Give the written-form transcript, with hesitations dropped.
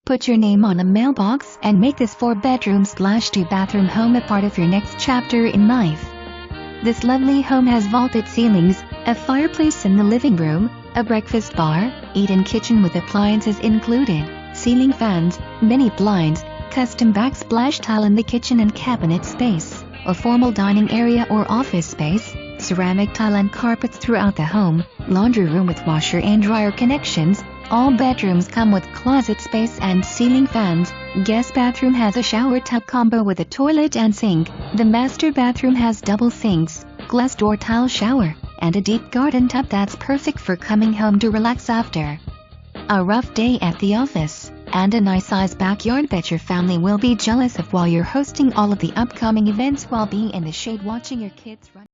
Put your name on a mailbox and make this 4-bedroom/2-bathroom home a part of your next chapter in life. This lovely home has vaulted ceilings, a fireplace in the living room, a breakfast bar, eat-in kitchen with appliances included, ceiling fans, mini blinds, custom backsplash tile in the kitchen and cabinet space, a formal dining area or office space, ceramic tile and carpets throughout the home, laundry room with washer and dryer connections. All bedrooms come with closet space and ceiling fans. Guest bathroom has a shower tub combo with a toilet and sink. The master bathroom has double sinks, glass door tile shower, and a deep garden tub that's perfect for coming home to relax after a rough day at the office. And a nice-sized backyard. Bet your family will be jealous of while you're hosting all of the upcoming events while being in the shade watching your kids run.